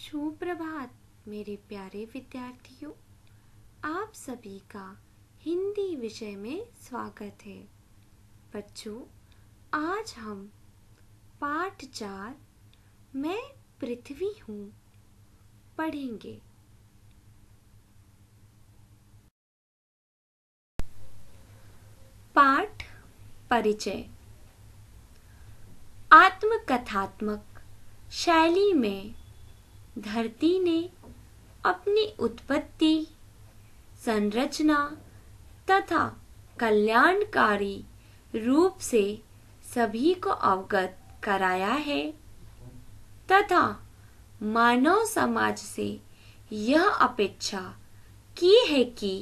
सुप्रभात मेरे प्यारे विद्यार्थियों, आप सभी का हिंदी विषय में स्वागत है। बच्चों, आज हम पाठ 4 मैं पृथ्वी हूँ पढ़ेंगे। पाठ परिचय। आत्मकथात्मक शैली में धरती ने अपनी उत्पत्ति, संरचना तथा कल्याणकारी रूप से सभी को अवगत कराया है तथा मानव समाज से यह अपेक्षा की है कि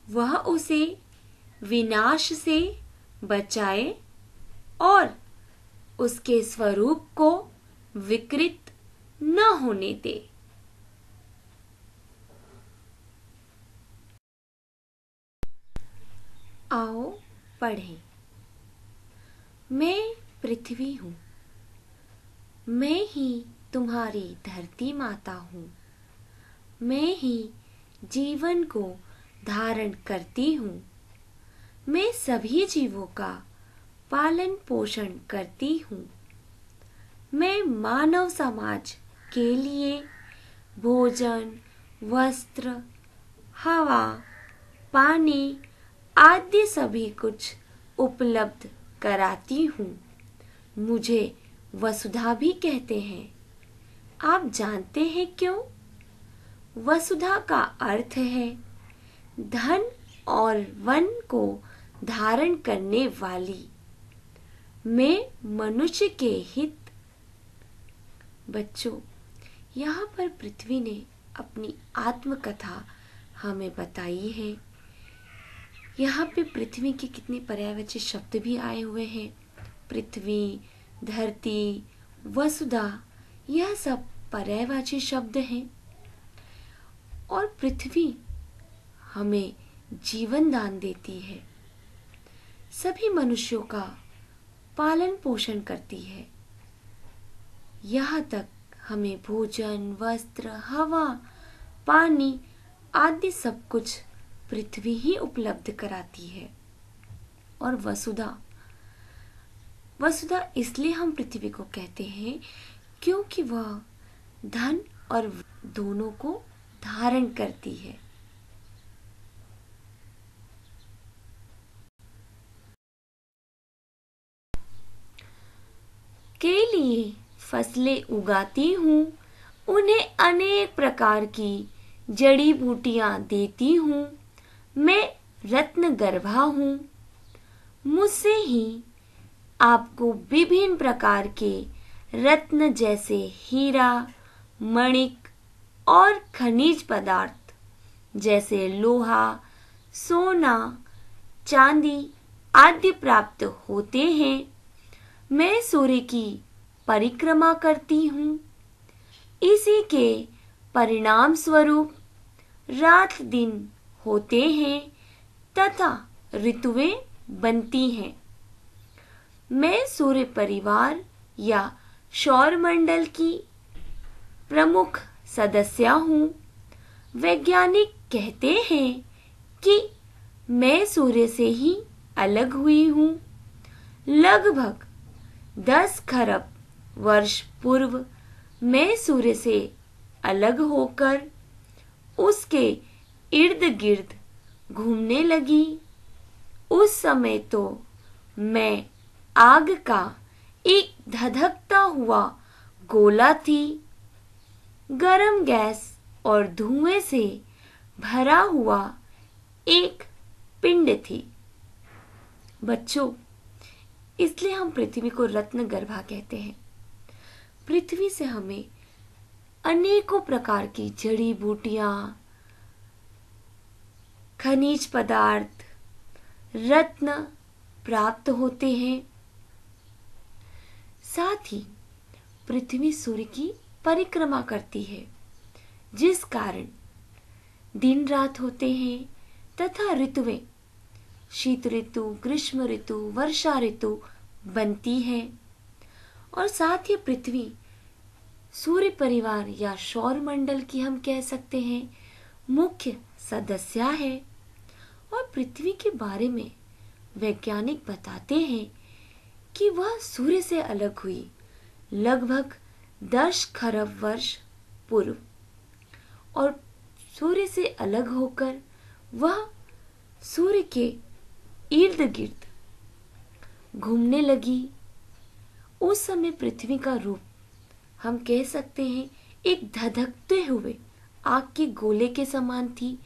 वह उसे विनाश से बचाए और उसके स्वरूप को विकृत न होने दे। आओ पढ़ें। मैं पृथ्वी हूँ, मैं ही तुम्हारी धरती माता हूँ, मैं ही जीवन को धारण करती हूँ, मैं सभी जीवों का पालन पोषण करती हूँ, मैं मानव समाज के लिए भोजन, वस्त्र, हवा, पानी आदि सभी कुछ उपलब्ध कराती हूँ। मुझे वसुधा भी कहते हैं। आप जानते हैं क्यों? वसुधा का अर्थ है धन और वन को धारण करने वाली। मैं मनुष्य के हित। बच्चों, यहाँ पर पृथ्वी ने अपनी आत्मकथा हमें बताई है। यहाँ पे पृथ्वी के कितने पर्यायवाची शब्द भी आए हुए हैं। पृथ्वी, धरती, वसुधा, यह सब पर्यायवाची शब्द हैं। और पृथ्वी हमें जीवन दान देती है, सभी मनुष्यों का पालन पोषण करती है। यहाँ तक हमें भोजन, वस्त्र, हवा, पानी आदि सब कुछ पृथ्वी ही उपलब्ध कराती है। और वसुधा इसलिए हम पृथ्वी को कहते हैं क्योंकि वह धन और दोनों को धारण करती है। के लिए फसलें उगाती हूँ, उन्हें अनेक प्रकार की जड़ी बूटियां देती हूँ। मैं रत्न गर्भा हूँ, मुझसे ही आपको विभिन्न प्रकार के रत्न जैसे हीरा, मणिक और खनिज पदार्थ जैसे लोहा, सोना, चांदी आदि प्राप्त होते हैं। मैं सूर्य की परिक्रमा करती हूँ, इसी के परिणाम स्वरूप रात दिन होते हैं तथा ऋतुएं बनती हैं। मैं सूर्य परिवार या सौरमंडल की प्रमुख सदस्य हूँ। वैज्ञानिक कहते हैं कि मैं सूर्य से ही अलग हुई हूँ। लगभग 10 खरब वर्ष पूर्व मैं सूर्य से अलग होकर उसके इर्द गिर्द घूमने लगी। उस समय तो मैं आग का एक धधकता हुआ गोला थी, गरम गैस और धुएं से भरा हुआ एक पिंड थी। बच्चों, इसलिए हम पृथ्वी को रत्न गर्भा कहते हैं। पृथ्वी से हमें अनेकों प्रकार की जड़ी बूटियां, खनिज पदार्थ, रत्न प्राप्त होते हैं। साथ ही पृथ्वी सूर्य की परिक्रमा करती है, जिस कारण दिन रात होते हैं तथा ऋतुएं शीत ऋतु, ग्रीष्म ऋतु, वर्षा ऋतु बनती है। और साथ ही पृथ्वी सूर्य परिवार या सौर मंडल की हम कह सकते हैं मुख्य सदस्य है। और पृथ्वी के बारे में वैज्ञानिक बताते हैं कि वह सूर्य से अलग हुई लगभग 10 खरब वर्ष पूर्व, और सूर्य से अलग होकर वह सूर्य के इर्द गिर्द घूमने लगी। उस समय पृथ्वी का रूप हम कह सकते हैं एक धधकते हुए आग के गोले के समान थी।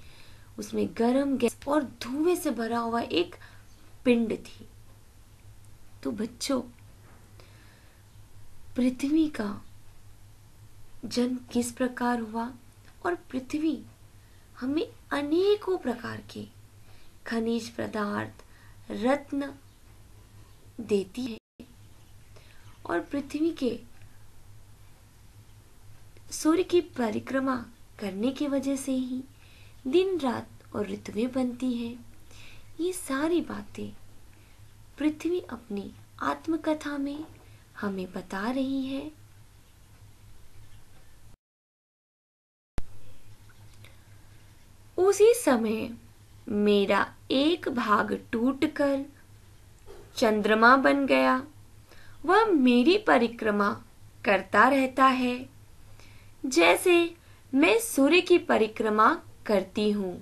उसमें गर्म गैस और धुएं से भरा हुआ एक पिंड थी। तो बच्चों, पृथ्वी का जन्म किस प्रकार हुआ, और पृथ्वी हमें अनेकों प्रकार के खनिज पदार्थ, रत्न देती है। और पृथ्वी के सूर्य की परिक्रमा करने की वजह से ही दिन रात और ऋतुएं बनती हैं। ये सारी बातें पृथ्वी अपनी आत्मकथा में हमें बता रही है। उसी समय मेरा एक भाग टूटकर चंद्रमा बन गया। वह मेरी परिक्रमा करता रहता है जैसे मैं सूर्य की परिक्रमा करती हूँ।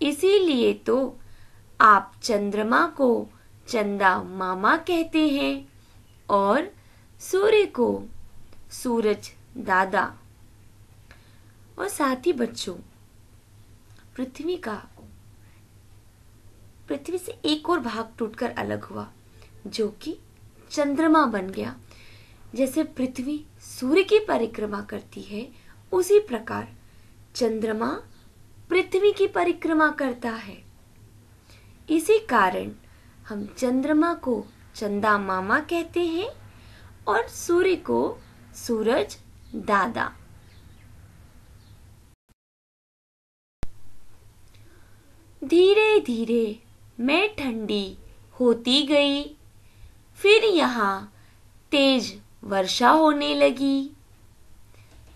इसीलिए तो आप चंद्रमा को चंदा मामा कहते हैं और सूर्य को सूरज दादा। और साथ ही बच्चों, पृथ्वी से एक और भाग टूटकर अलग हुआ जो कि चंद्रमा बन गया। जैसे पृथ्वी सूर्य की परिक्रमा करती है, उसी प्रकार चंद्रमा पृथ्वी की परिक्रमा करता है। इसी कारण हम चंद्रमा को चंदा मामा कहते हैं और सूर्य को सूरज दादा। धीरे धीरे मैं ठंडी होती गई। फिर यहाँ तेज वर्षा होने लगी।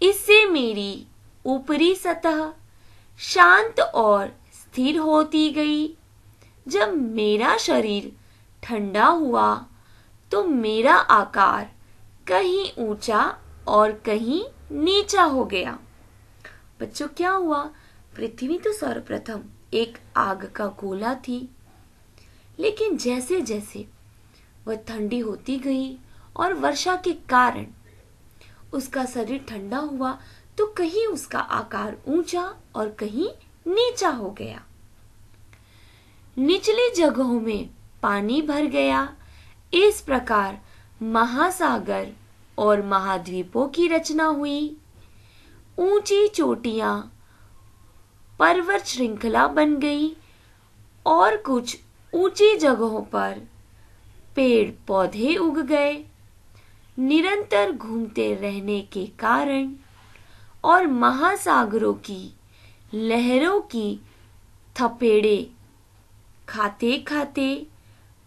इससे मेरी ऊपरी सतह शांत और स्थिर होती गई। जब मेरा शरीर ठंडा हुआ तो मेरा आकार कहीं ऊंचा और कहीं नीचा हो गया। बच्चों, क्या हुआ? पृथ्वी तो सर्वप्रथम एक आग का गोला थी, लेकिन जैसे जैसे वह ठंडी होती गई और वर्षा के कारण उसका शरीर ठंडा हुआ तो कहीं उसका आकार ऊंचा और कहीं नीचा हो गया। निचली जगहों में पानी भर गया। इस प्रकार महासागर और महाद्वीपों की रचना हुई। ऊंची चोटियां पर्वत श्रृंखला बन गई और कुछ ऊंची जगहों पर पेड़ पौधे उग गए। निरंतर घूमते रहने के कारण और महासागरों की लहरों की थपेड़े खाते खाते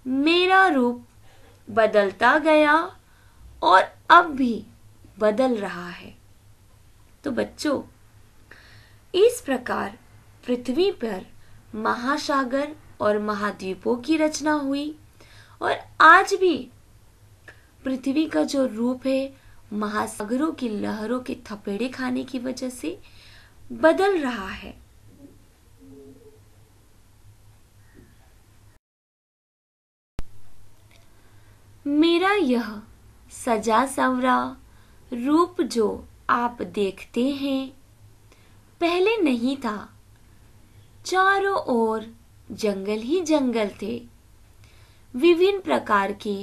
मेरा रूप बदलता गया और अब भी बदल रहा है। तो बच्चों, इस प्रकार पृथ्वी पर महासागर और महाद्वीपों की रचना हुई और आज भी पृथ्वी का जो रूप है महासागरों की लहरों के थपेड़े खाने की वजह से बदल रहा है। मेरा यह सजा संवरा रूप जो आप देखते हैं पहले नहीं था। चारों ओर जंगल ही जंगल थे। विभिन्न प्रकार के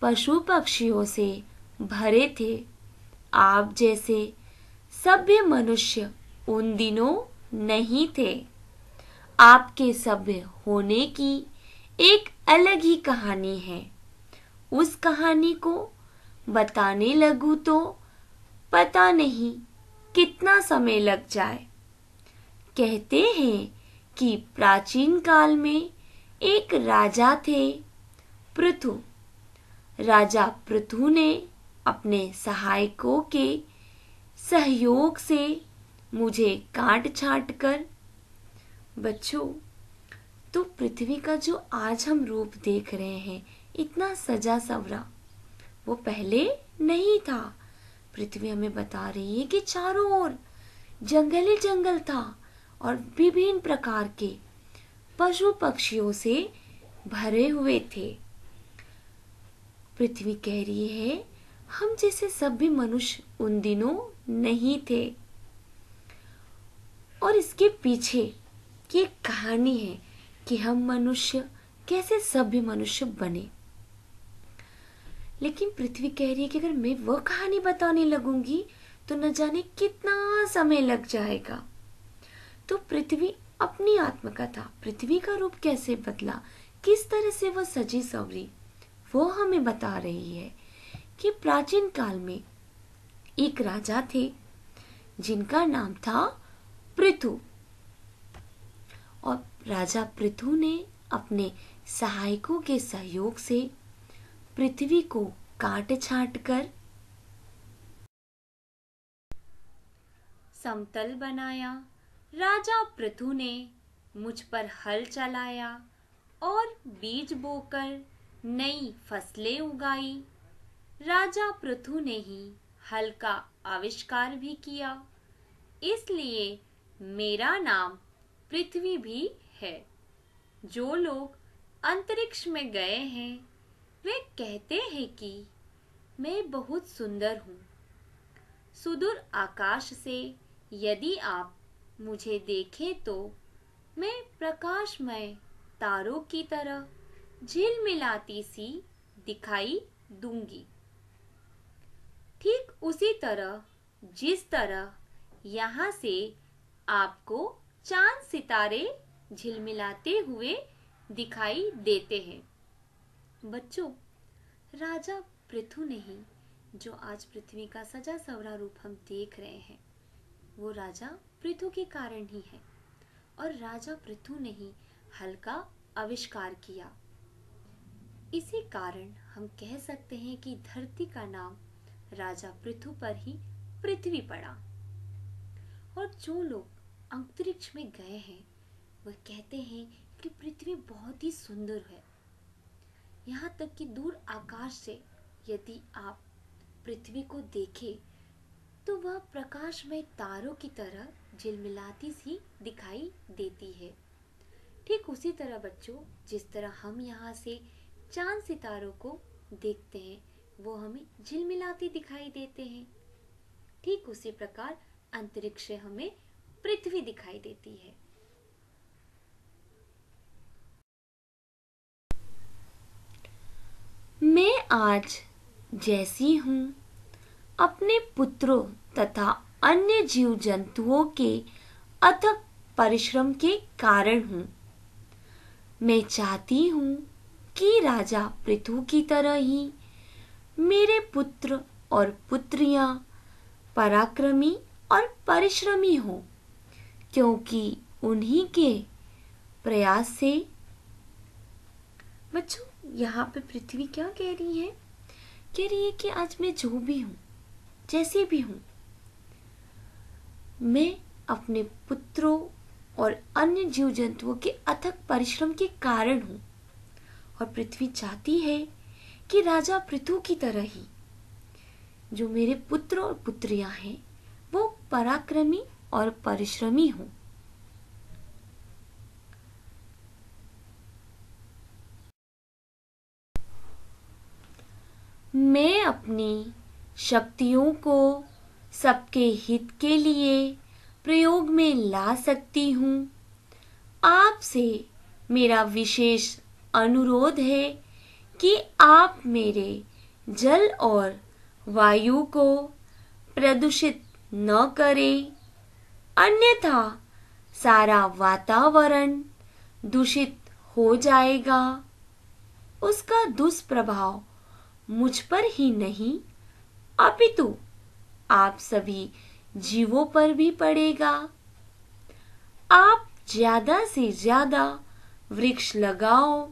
पशु पक्षियों से भरे थे। आप जैसे सभ्य मनुष्य उन दिनों नहीं थे। आपके सभ्य होने की एक अलग ही कहानी है। उस कहानी को बताने लगूं तो पता नहीं कितना समय लग जाए। कहते हैं कि प्राचीन काल में एक राजा थे, पृथु। राजा पृथु ने अपने सहायकों के सहयोग से मुझे काट छाट कर। बच्चों, तो पृथ्वी का जो आज हम रूप देख रहे हैं, इतना सजा सवरा, वो पहले नहीं था। पृथ्वी हमें बता रही है कि चारों ओर जंगल ही जंगल था और विभिन्न प्रकार के पशु पक्षियों से भरे हुए थे। पृथ्वी कह रही है हम जैसे सभ्य मनुष्य उन दिनों नहीं थे। और इसके पीछे की एक कहानी है कि हम मनुष्य कैसे सभ्य मनुष्य बने। लेकिन पृथ्वी कह रही है कि अगर मैं वह कहानी बताने लगूंगी तो न जाने कितना समय लग जाएगा। तो पृथ्वी अपनी आत्मकथा, पृथ्वी का रूप कैसे बदला, किस तरह से वह सजी सवरी, वो हमें बता रही है कि प्राचीन काल में एक राजा थे जिनका नाम था पृथु। और राजा पृथु ने अपने सहायकों के सहयोग से पृथ्वी को काट छाट कर समतल बनाया। राजा पृथु ने मुझ पर हल चलाया और बीज बोकर नई फसलें उगाई। राजा पृथु ने ही हल का आविष्कार भी किया, इसलिए मेरा नाम पृथ्वी भी है। जो लोग अंतरिक्ष में गए हैं वे कहते हैं कि मैं बहुत सुंदर हूँ। सुदूर आकाश से यदि आप मुझे देखें तो मैं प्रकाशमय तारों की तरह झिलमिलाती सी दिखाई दूंगी। ठीक उसी तरह जिस तरह यहाँ से आपको चांद सितारे झिलमिलाते हुए दिखाई देते हैं। बच्चों, राजा पृथु ने ही जो आज पृथ्वी का सजा सवरा रूप हम देख रहे हैं, वो राजा पृथु के कारण ही है। और राजा पृथु ने ही हल का आविष्कार किया। इसी कारण हम कह सकते हैं कि धरती का नाम राजा पृथु पर ही पृथ्वी पड़ा। और जो लोग अंतरिक्ष में गए हैं वह कहते हैं कि पृथ्वी बहुत ही सुंदर है। यहाँ तक कि दूर आकाश से यदि आप पृथ्वी को देखें तो वह प्रकाशमय तारों की तरह झिलमिलाती सी दिखाई देती है। ठीक उसी तरह बच्चों, जिस तरह हम यहाँ से चांद सितारों को देखते हैं वो हमें झिलमिलाती दिखाई देते हैं, ठीक उसी प्रकार अंतरिक्ष से हमें पृथ्वी दिखाई देती है। मैं आज जैसी हूँ अपने पुत्रों तथा अन्य जीव जंतुओं के अथक परिश्रम के कारण हूँ। मैं चाहती हूँ कि राजा पृथु की तरह ही मेरे पुत्र और पुत्रियां पराक्रमी और परिश्रमी हों, क्योंकि उन्हीं के प्रयास से। बच्चों, यहाँ पे पृथ्वी क्या कह रही है? कह रही है कि आज मैं जो भी हूँ, जैसे भी हूँ, मैं अपने पुत्रों और अन्य जीव जंतुओं के अथक परिश्रम के कारण हूँ। और पृथ्वी चाहती है कि राजा पृथु की तरह ही जो मेरे पुत्र और पुत्रियां हैं वो पराक्रमी और परिश्रमी हों। मैं अपनी शक्तियों को सबके हित के लिए प्रयोग में ला सकती हूँ। आपसे मेरा विशेष अनुरोध है कि आप मेरे जल और वायु को प्रदूषित न करें, अन्यथा सारा वातावरण दूषित हो जाएगा। उसका दुष्प्रभाव मुझ पर ही नहीं अपितु आप सभी जीवों पर भी पड़ेगा। आप ज्यादा से ज्यादा वृक्ष लगाओ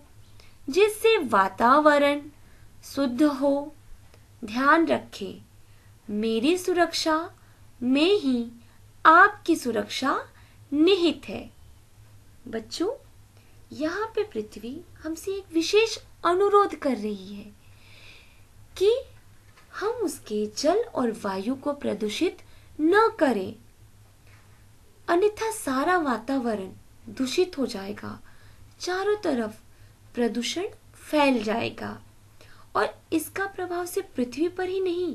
जिससे वातावरण शुद्ध हो। ध्यान रखें, मेरी सुरक्षा में ही आपकी सुरक्षा निहित है। बच्चों, यहाँ पे पृथ्वी हमसे एक विशेष अनुरोध कर रही है कि हम उसके जल और वायु को प्रदूषित न करें, अन्यथा सारा वातावरण दूषित हो जाएगा, चारों तरफ प्रदूषण फैल जाएगा और इसका प्रभाव सिर्फ पृथ्वी पर ही नहीं,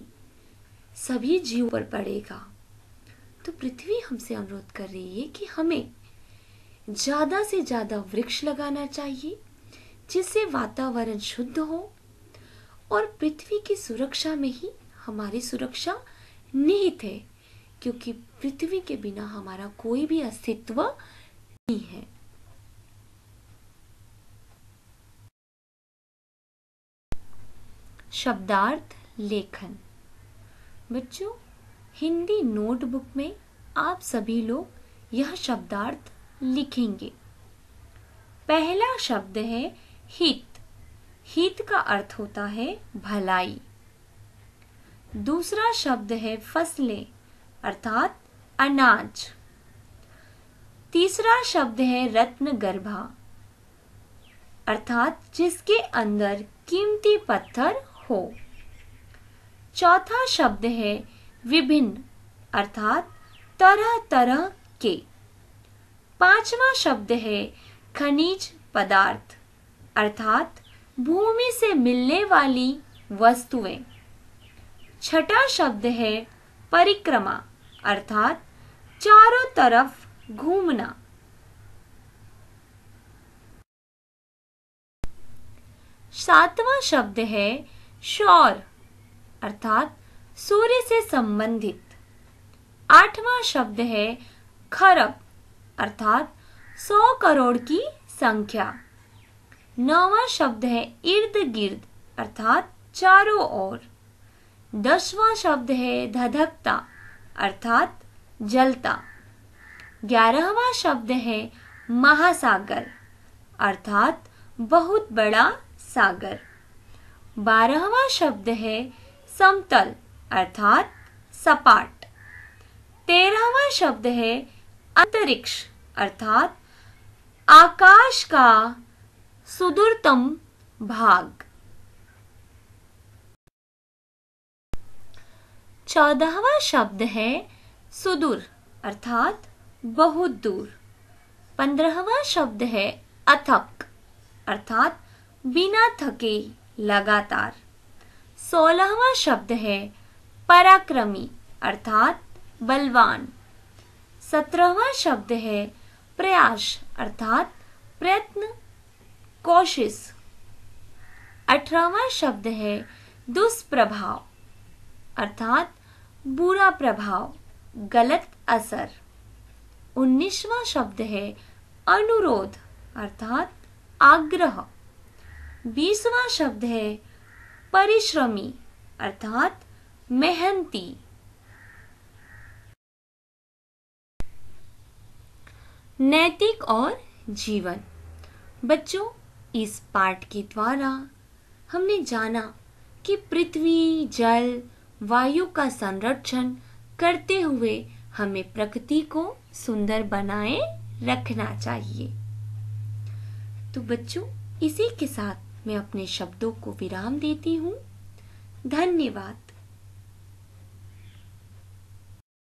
सभी जीवों पर पड़ेगा। तो पृथ्वी हमसे अनुरोध कर रही है कि हमें ज्यादा से ज्यादा वृक्ष लगाना चाहिए, जिससे वातावरण शुद्ध हो और पृथ्वी की सुरक्षा में ही हमारी सुरक्षा निहित है, क्योंकि पृथ्वी के बिना हमारा कोई भी अस्तित्व नहीं है। शब्दार्थ लेखन। बच्चों, हिंदी नोटबुक में आप सभी लोग यह शब्दार्थ लिखेंगे। पहला शब्द है हित। हित का अर्थ होता है भलाई। दूसरा शब्द है फसलें अर्थात अनाज। तीसरा शब्द है रत्न गर्भा अर्थात जिसके अंदर कीमती पत्थर हो। चौथा शब्द है विभिन्न अर्थात तरह तरह के। पांचवा शब्द है खनिज पदार्थ अर्थात भूमि से मिलने वाली वस्तुएं। छठा शब्द है परिक्रमा अर्थात चारों तरफ घूमना। सातवां शब्द है सौर अर्थात सूर्य से संबंधित। आठवां शब्द है खरब अर्थात 100 करोड़ की संख्या। नौवां शब्द है इर्द गिर्द अर्थात चारों ओर। 10वां शब्द है धधकता अर्थात जलता। 11वां शब्द है महासागर अर्थात बहुत बड़ा सागर। 12वां शब्द है समतल अर्थात सपाट। 13वां शब्द है अंतरिक्ष अर्थात आकाश का सुदूरतम भाग। 14वां शब्द है सुदूर अर्थात बहुत दूर। 15वां शब्द है अथक अर्थात बिना थके लगातार। 16वां शब्द है पराक्रमी अर्थात बलवान। 17वां शब्द है प्रयास अर्थात प्रयत्न कोशिश। 18वां शब्द है दुष्प्रभाव अर्थात बुरा प्रभाव गलत असर। 19वां शब्द है अनुरोध अर्थात आग्रह। 20वां शब्द है परिश्रमी अर्थात मेहनती। नैतिक और जीवन। बच्चों, इस पाठ के द्वारा हमने जाना कि पृथ्वी जल वायु का संरक्षण करते हुए हमें प्रकृति को सुंदर बनाए रखना चाहिए। तो बच्चों, इसी के साथ मैं अपने शब्दों को विराम देती हूँ। धन्यवाद।